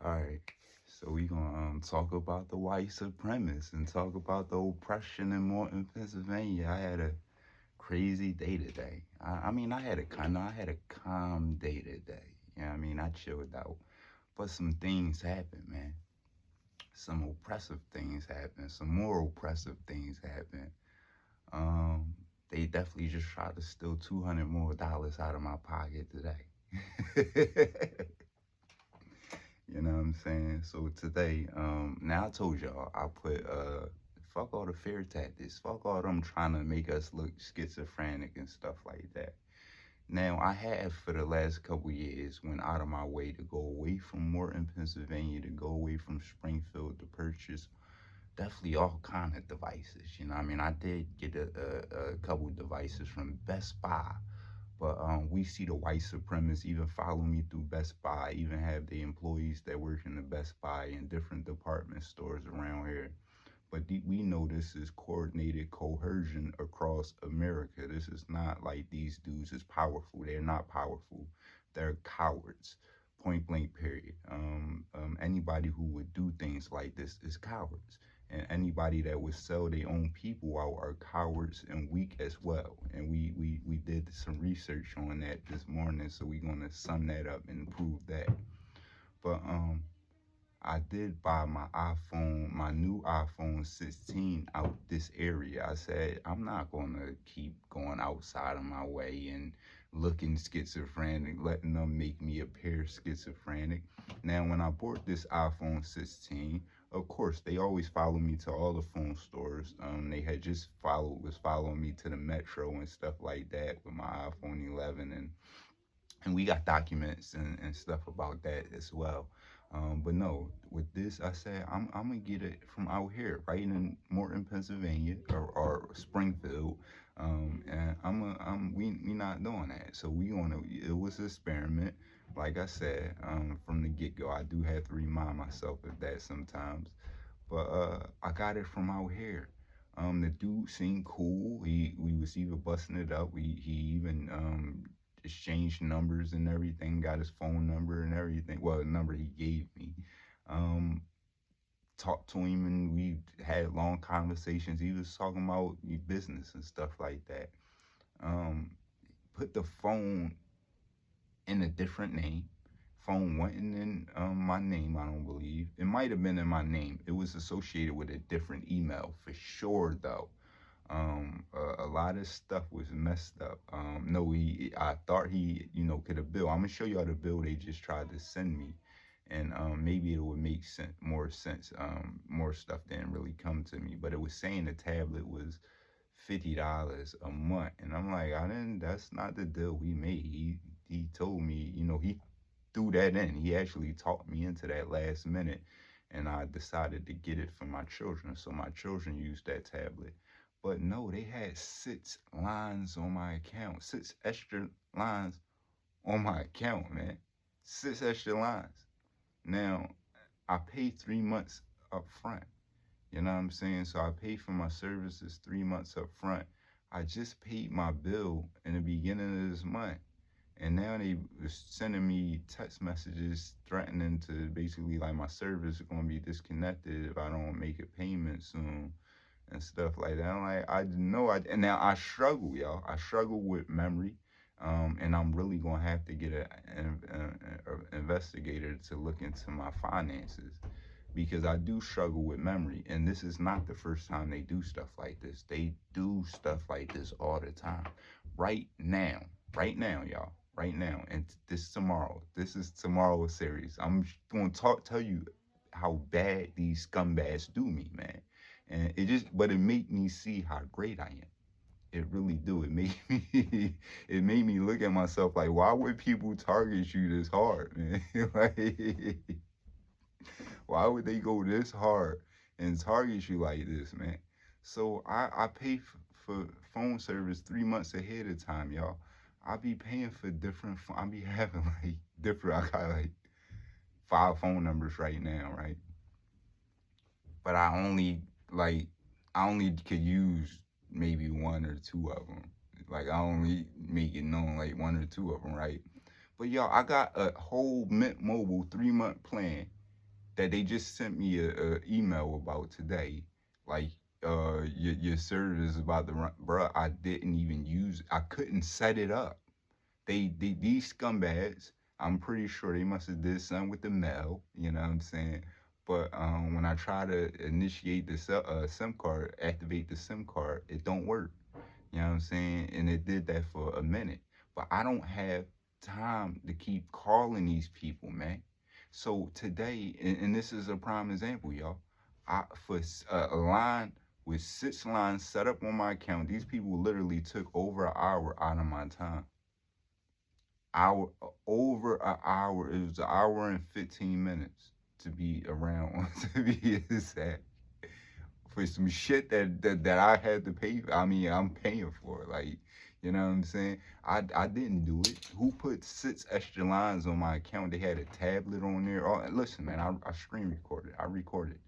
Alright, so we gonna talk about the white supremacists and talk about the oppression in Morton, Pennsylvania. I had a crazy day today. I mean, I had a calm day today. You know what I mean? I chilled out. But some things happened, man. Some oppressive things happened. Some more oppressive things happened. Um, they definitely just tried to steal $200 more out of my pocket today. You know what I'm saying? So today, now I told y'all I put fuck all the fear tactics, fuck all them trying to make us look schizophrenic and stuff like that. Now I have for the last couple years went out of my way to go away from Morton, Pennsylvania, to go away from Springfield to purchase definitely all kind of devices. You know, what I mean, I did get a couple devices from Best Buy, but we see the white supremacists even follow me through Best Buy, even have the employees that work in the Best Buy in different department stores around here. But we know this is coordinated coercion across America. This is not like these dudes is powerful. They're not powerful. They're cowards. Point blank, period. Anybody who would do things like this is cowards. And anybody that would sell their own people out are cowards and weak as well. And we did some research on that this morning, so we're gonna sum that up and prove that. But I did buy my new iPhone 16 out this area. I said, I'm not going to keep going outside of my way and looking schizophrenic, letting them make me appear schizophrenic. Now, when I bought this iPhone 16, of course, they always follow me to all the phone stores. They had just was following me to the Metro and stuff like that with my iPhone 11, and we got documents and stuff about that as well. But no, with this, I said I'm gonna get it from out here, right in Morton, Pennsylvania, or Springfield. And we not doing that. So we gonna it was an experiment. Like I said, from the get go, I do have to remind myself of that sometimes. But I got it from out here. The dude seemed cool. We was even busting it up. He even exchanged numbers and everything. Got his phone number and everything. Well, the number he gave me. Um, Talked to him and we had long conversations. He was talking about business and stuff like that. Um, Put the phone in a different name. Phone wasn't in my name, I don't believe. It might have been in my name. It was associated with a different email for sure, though. A lot of stuff was messed up. No, I thought he, could have bill. I'm gonna show y'all the bill they just tried to send me, and maybe it would make more sense. More stuff didn't really come to me, but it was saying the tablet was $50 a month, and I'm like, I didn't. That's not the deal we made. He told me, he threw that in. He actually talked me into that last minute, and I decided to get it for my children. So my children used that tablet. But no, they had 6 lines on my account, 6 extra lines on my account, man. 6 extra lines. Now, I paid 3 months up front. You know what I'm saying? So I paid for my services 3 months up front. I just paid my bill in the beginning of this month. And now they was sending me text messages threatening to basically like my service is gonna be disconnected if I don't make a payment soon and stuff like that. I'm like, I know and now I struggle, y'all. I struggle with memory. And I'm really gonna have to get a investigator to look into my finances because I do struggle with memory. And this is not the first time they do stuff like this. They do stuff like this all the time. Right now, y'all. Right now, and this tomorrow. This is tomorrow's series. I'm gonna tell you how bad these scumbags do me, man. And but it made me see how great I am. It really do. It made me, it made me look at myself like, why would people target you this hard, man? Like, why would they go this hard and target you like this, man? So I pay for phone service 3 months ahead of time, y'all. I be paying for different. I be having like different. I got like 5 phone numbers right now, right? But I only could use maybe one or two of them. Like I only make it known like one or two of them, right? But y'all, I got a whole Mint Mobile 3 month plan, that they just sent me a email about today. Like, your service is about to run, bruh. I didn't even use. I couldn't set it up. They these scumbags. I'm pretty sure they must have did something with the mail. You know what I'm saying? But when I try to initiate the SIM card, activate the SIM card, it don't work. You know what I'm saying? And it did that for a minute. But I don't have time to keep calling these people, man. So today, and this is a prime example, y'all. For a line with 6 lines set up on my account, these people literally took over an hour out of my time. Over an hour. It was an hour and 15 minutes to be around, to be exact, for some shit that I had to pay. I mean, I'm paying for it. Like, you know what I'm saying? I didn't do it. Who put 6 extra lines on my account? They had a tablet on there. Oh, listen, man, I screen recorded. I recorded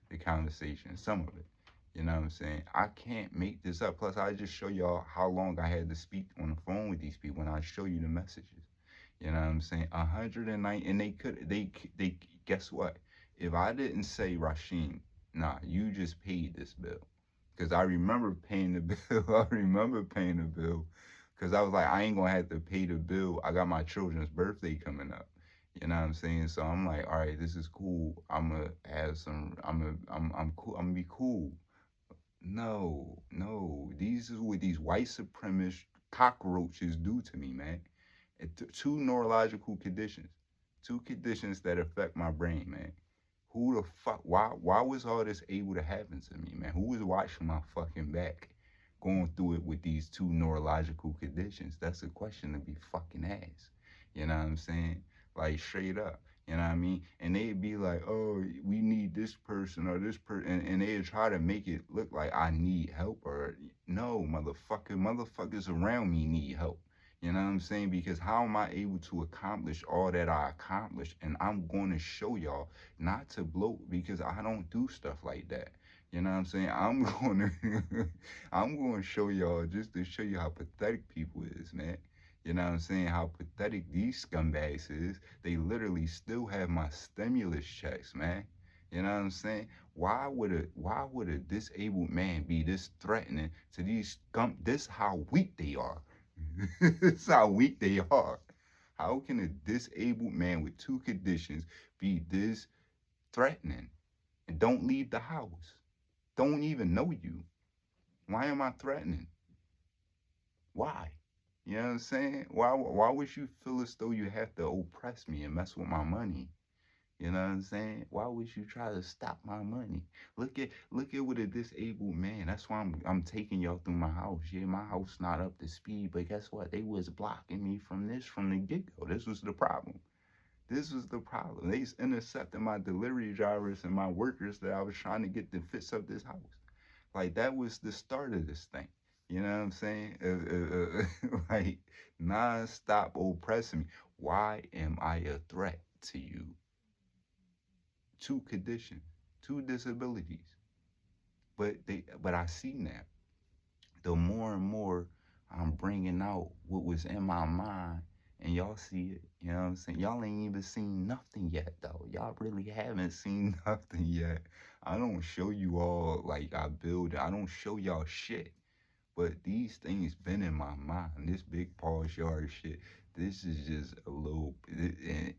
the conversation, some of it. You know what I'm saying? I can't make this up. Plus, I just show y'all how long I had to speak on the phone with these people, and I show you the messages. You know what I'm saying? 109, and they guess what? If I didn't say Rasheen, nah, you just paid this bill, because I remember paying the bill. I remember paying the bill, because I was like, I ain't gonna have to pay the bill. I got my children's birthday coming up. You know what I'm saying? So I'm like, all right, this is cool. I'm gonna have some. I'm cool. I'm gonna be cool. No, no. These is what these white supremacist cockroaches do to me, man. Two neurological conditions, two conditions that affect my brain, man. Who the fuck? Why was all this able to happen to me, man? Who was watching my fucking back, going through it with these two neurological conditions? That's a question to be fucking asked. You know what I'm saying? Like, straight up. You know what I mean? And they'd be like, oh, we need this person or this person. And they'd try to make it look like I need help, or no, motherfuckers around me need help. You know what I'm saying? Because how am I able to accomplish all that I accomplished? And I'm going to show y'all, not to bloat, because I don't do stuff like that. You know what I'm saying? I'm going to show y'all, just to show you how pathetic people is, man. You know what I'm saying? How pathetic these scumbags is. They literally still have my stimulus checks, man. You know what I'm saying? Why would a disabled man be this threatening to these scum? This how weak they are. This is how weak they are. How can a disabled man with two conditions be this threatening? And don't leave the house. Don't even know you. Why am I threatening? Why? You know what I'm saying? Why would you feel as though you have to oppress me and mess with my money? You know what I'm saying? Why would you try to stop my money? Look at what a disabled man. That's why I'm taking y'all through my house. Yeah, my house not up to speed, but guess what? They was blocking me from this from the get-go. This was the problem. This was the problem. They intercepted my delivery drivers and my workers that I was trying to get to fix up this house. Like, that was the start of this thing. You know what I'm saying? Like, non-stop oppressing me. Why am I a threat to you? Two conditions, two disabilities. But I see now, the more and more I'm bringing out what was in my mind, and y'all see it. You know what I'm saying? Y'all ain't even seen nothing yet, though. Y'all really haven't seen nothing yet. I don't show you all like I build it. I don't show y'all shit. But these things been in my mind. This big Paul's yard shit. This is just a little,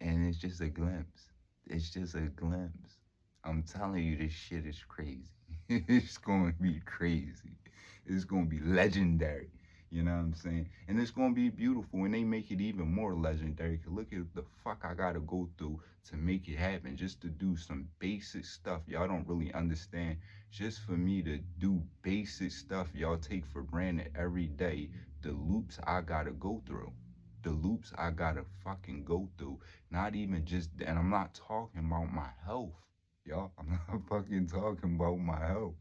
and it's just a glimpse. It's just a glimpse. I'm telling you, this shit is crazy. It's going to be crazy. It's going to be legendary. You know what I'm saying? And it's going to be beautiful, and they make it even more legendary. Cause look at the fuck I got to go through to make it happen, just to do some basic stuff y'all don't really understand. Just for me to do basic stuff y'all take for granted every day, the loops I got to go through. The loops I got to fucking go through. Not even just, and I'm not talking about my health, y'all. I'm not fucking talking about my health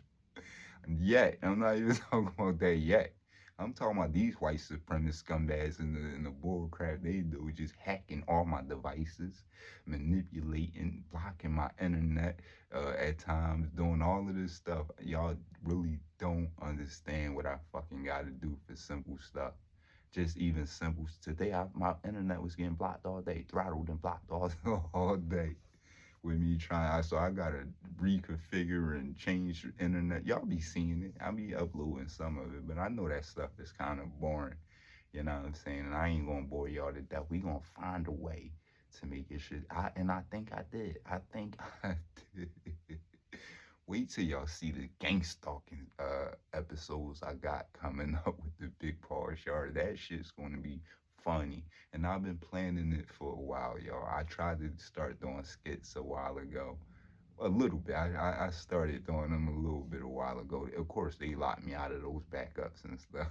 yet. I'm not even talking about that yet. I'm talking about these white supremacist scumbags and the bull crap they do, just hacking all my devices, manipulating, blocking my internet at times, doing all of this stuff. Y'all really don't understand what I fucking got to do for simple stuff. Just even simple. Today, my internet was getting blocked all day, throttled and blocked all all day. with me trying. So I gotta reconfigure and change the internet. Y'all be seeing it. I be uploading some of it, but I know that stuff is kind of boring. You know what I'm saying? And I ain't gonna bore y'all to death. We gonna find a way to make it shit. I think I did. I think I did. Wait till y'all see the gang stalking episodes I got coming up with the Big Paw Shard. That shit's gonna be funny. And I've been planning it for a while, y'all. I tried to start doing skits a while ago. A little bit. I started doing them a little bit a while ago. Of course, they locked me out of those backups and stuff.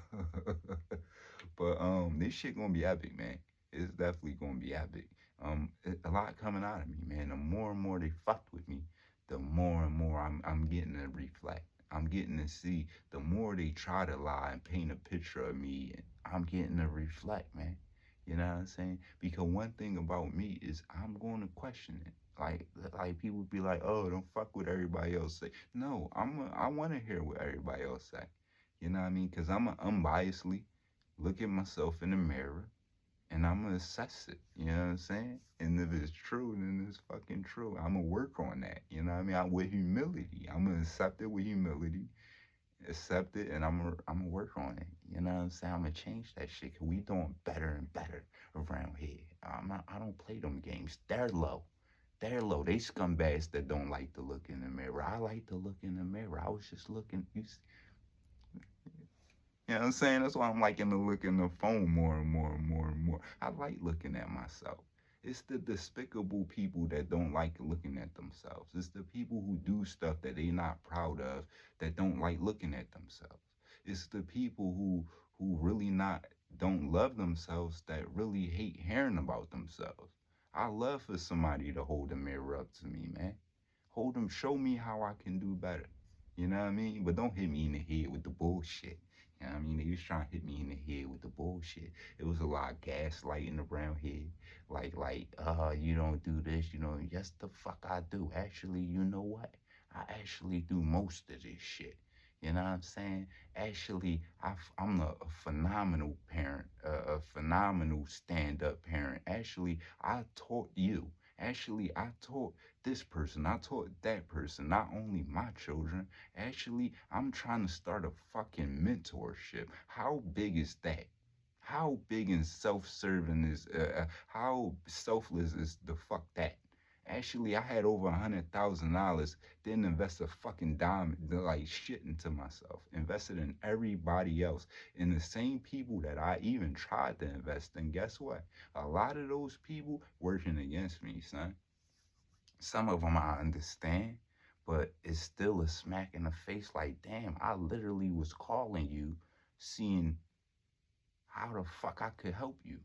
But this shit gonna be epic, man. It's definitely gonna be epic. A lot coming out of me, man. The more and more they fucked with me, the more and more I'm getting to reflect. I'm getting to see. The more they try to lie and paint a picture of me, I'm getting to reflect, man. You know what I'm saying? Because one thing about me is I'm going to question it. Like people be like, oh, don't fuck what everybody else say. No, I want to hear what everybody else say. You know what I mean? Because I'm a unbiasedly look at myself in the mirror and I'm gonna assess it. You know what I'm saying? And if it's true, then it's fucking true. I'm gonna work on that. You know what I mean? With humility, I'm gonna accept it with humility, accept it, and I'm gonna work on it. You know what I'm saying? I'm gonna change that shit. Cause we doing better and better around here. I don't play them games. They're low. They're low. They scumbags that don't like to look in the mirror. I like to look in the mirror. I was just looking. You know what I'm saying? That's why I'm liking to look in the phone more and more and more and more. I like looking at myself. It's the despicable people that don't like looking at themselves. It's the people who do stuff that they not proud of that don't like looking at themselves. It's the people who really not don't love themselves that really hate hearing about themselves. I love for somebody to hold a mirror up to me, man. Hold them, show me how I can do better. You know what I mean? But don't hit me in the head with the bullshit. You know what I mean? They was trying to hit me in the head with the bullshit. It was a lot of gaslighting around here. You don't do this, you know. Yes, the fuck I do. Actually, you know what? I actually do most of this shit. You know what I'm saying? Actually, I'm a phenomenal parent, a phenomenal stand-up parent. Actually, I taught you. Actually, I taught this person. I taught that person. Not only my children. Actually, I'm trying to start a fucking mentorship. How big is that? How big and self-serving is? How selfless is the fuck that? Actually, I had over $100,000. Didn't invest a fucking dime, like shit into myself. Invested in everybody else, in the same people that I even tried to invest in. Guess what? A lot of those people working against me, son. Some of them I understand, but it's still a smack in the face like, damn, I literally was calling you, seeing how the fuck I could help you.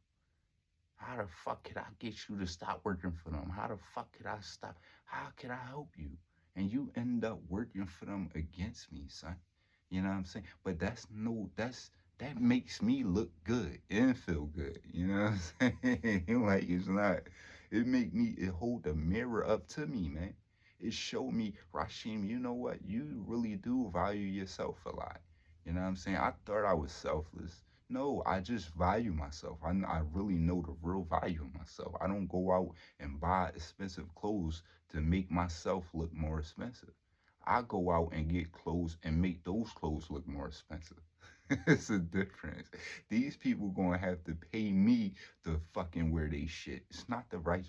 How the fuck could I get you to stop working for them? How the fuck could I stop? How could I help you? And you end up working for them against me, son. You know what I'm saying? But that makes me look good and feel good. You know what I'm saying? Like it's not. It hold the mirror up to me, man. It showed me, Rashim, you know what? You really do value yourself a lot. You know what I'm saying? I thought I was selfless. No, I just value myself. I really know the real value of myself. I don't go out and buy expensive clothes to make myself look more expensive. I go out and get clothes and make those clothes look more expensive. It's a difference. These people gonna have to pay me to fucking wear they shit. It's not the right.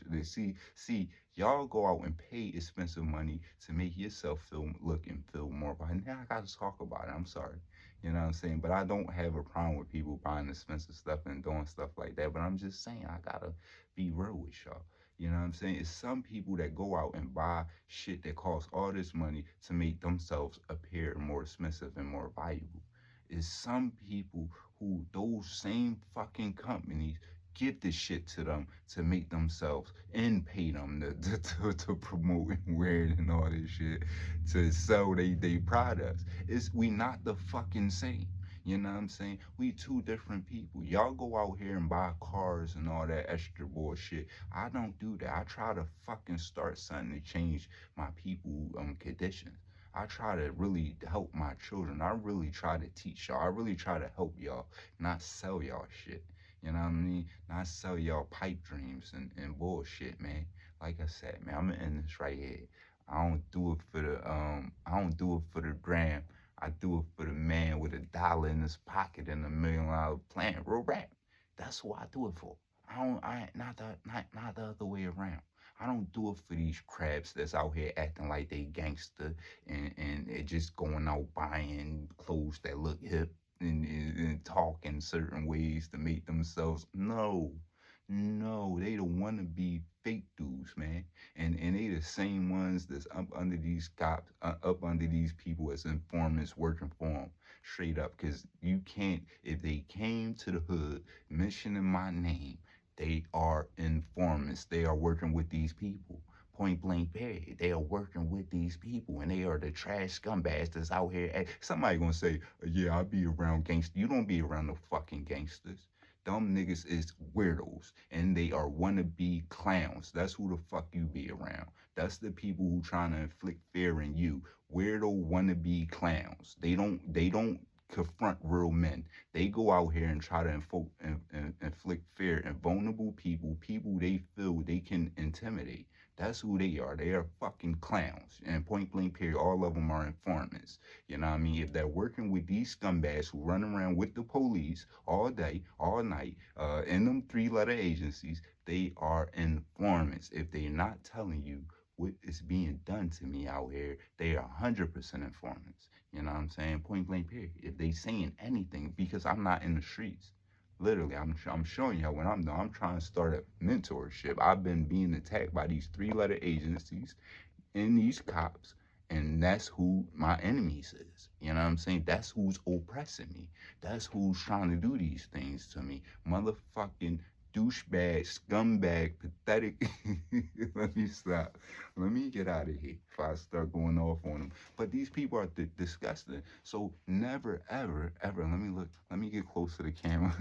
Y'all go out and pay expensive money to make yourself look and feel more. But now I gotta talk about it. I'm sorry. You know what I'm saying? But I don't have a problem with people buying expensive stuff and doing stuff like that. But I'm just saying I gotta be real with y'all. You know what I'm saying? It's some people that go out and buy shit that costs all this money to make themselves appear more expensive and more valuable. It's some people who those same fucking companies give this shit to them to make themselves and pay them to promote and wear it and all this shit to sell they products. We not the fucking same. You know what I'm saying? We two different people. Y'all go out here and buy cars and all that extra bullshit. I don't do that. I try to fucking start something to change my people conditions. I try to really help my children. I really try to teach y'all. I really try to help y'all, not sell y'all shit. You know what I mean? Not sell y'all pipe dreams and bullshit, man. like I said, man, I'm gonna end this right here. I don't do it for the gram. I do it for the man with $1 in his pocket and $1 million plan. Real rap. That's what I do it for. I not the other way around. I don't do it for these crabs that's out here acting like they gangster and it just going out buying clothes that look hip and talk in certain ways to make themselves. No, no, they the wannabe fake dudes, man, and they the same ones that's up under these cops, up under these people as informants working for them, straight up. Cause you can't, if they came to the hood mentioning my name, they are informants. They are working with these people. Point blank, period. They are working with these people, and they are the trash scumbags that's out here. Somebody gonna say, "Yeah, I be around gangsters." You don't be around no fucking gangsters. Dumb niggas is weirdos and they are wannabe clowns. That's who the fuck you be around. That's the people who trying to inflict fear in you. Weirdo wannabe clowns. They don't confront real men. They go out here and try to inflict fear in vulnerable people, people they feel they can intimidate. That's who they are. They are fucking clowns. And point blank period, all of them are informants. You know what I mean? If they're working with these scumbags who run around with the police all day, all night, in them three-letter agencies, they are informants. If they're not telling you what is being done to me out here, they are 100% informants. You know what I'm saying? Point blank period. If they saying anything, because I'm not in the streets. Literally, I'm showing y'all what I'm doing. I'm trying to start a mentorship. I've been being attacked by these three-letter agencies in these cops, and that's who my enemies is. You know what I'm saying? That's who's oppressing me. That's who's trying to do these things to me. Motherfucking douchebag, scumbag, pathetic. Let me stop. Let me get out of here if I start going off on them. But these people are disgusting. So never, ever, ever. Let me look. Let me get close to the camera.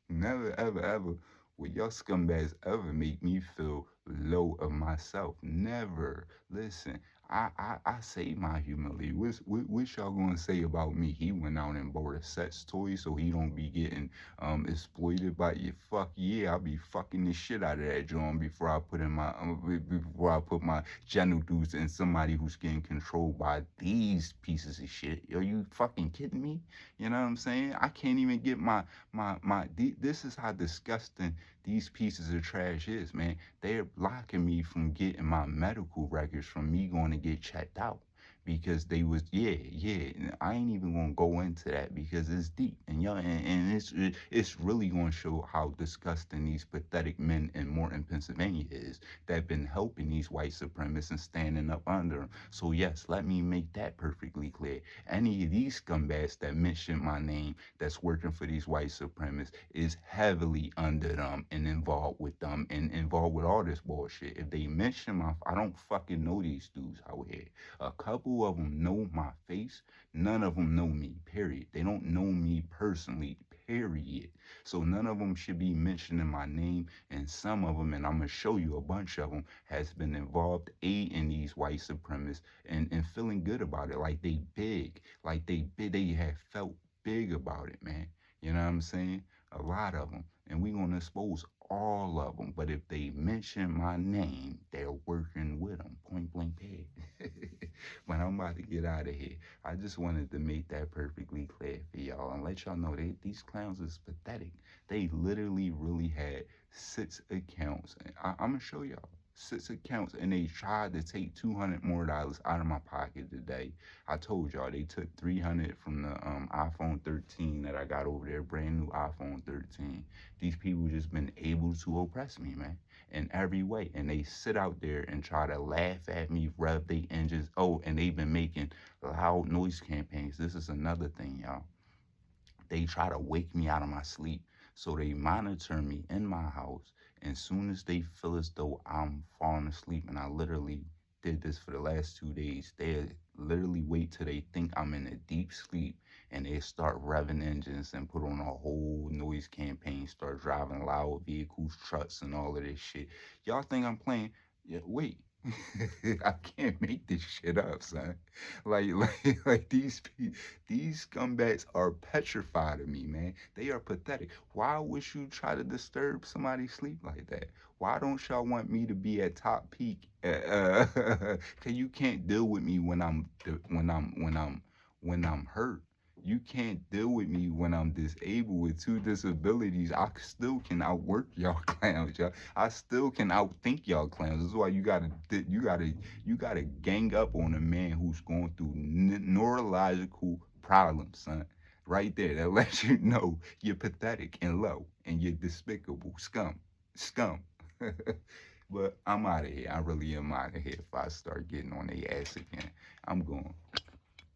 Never, ever, ever will y'all scumbags ever make me feel low of myself. Never. Listen, I say my humility. What y'all gonna say about me? He went out and bought a sex toy so he don't be getting exploited by you. Fuck yeah, I'll be fucking the shit out of that joint before I put my genitals in somebody who's getting controlled by these pieces of shit. Are you fucking kidding me? You know what I'm saying? I can't even get this is how disgusting these pieces of trash is, man. They're blocking me from getting my medical records from me going to get checked out because they was yeah. I ain't even gonna go into that because it's deep and and it's really gonna show how disgusting these pathetic men in Morton, Pennsylvania is that been helping these white supremacists and standing up under them. So yes, let me make that perfectly clear. Any of these scumbags that mention my name that's working for these white supremacists is heavily under them and involved with them and involved with all this bullshit. If they mention I don't fucking know these dudes out here. A couple of them know my face. None of them know me, period. They don't know me personally, period. So none of them should be mentioning my name. And some of them, and I'm going to show you a bunch of them, has been involved aiding these white supremacists and feeling good about it. Like they big. Like they have felt big about it, man. You know what I'm saying? A lot of them. And we're going to expose all of them. But if they mention my name, they're working with them. Point blank period. But I'm about to get out of here. I just wanted to make that perfectly clear for y'all and let y'all know these clowns is pathetic. They literally really had 6 accounts. I'm going to show y'all. 6 accounts, and they tried to take $200 more out of my pocket today. I told y'all they took 300 from the iPhone 13 that I got over there, brand new iPhone 13. These people just been able to oppress me, man, in every way, and they sit out there and try to laugh at me, rev their engines. Oh, and they've been making loud noise campaigns. This is another thing, y'all. They try to wake me out of my sleep. So they monitor me in my house. And soon as they feel as though I'm falling asleep, and I literally did this for the last 2 days, they literally wait till they think I'm in a deep sleep and they start revving engines and put on a whole noise campaign, start driving loud vehicles, trucks, and all of this shit. Y'all think I'm playing? Yeah, wait. I can't make this shit up, son. Like these scumbags are petrified of me, man. They are pathetic. Why would you try to disturb somebody's sleep like that? Why don't y'all want me to be at top peak? Cause you can't deal with me when I'm hurt. You can't deal with me when I'm disabled with two disabilities. I still can outwork y'all clowns, y'all. I still can outthink y'all clowns. This is why you gotta gang up on a man who's going through neurological problems, son. Right there, that lets you know you're pathetic and low and you're despicable scum. But I'm out of here. I really am out of here. If I start getting on their ass again, I'm going.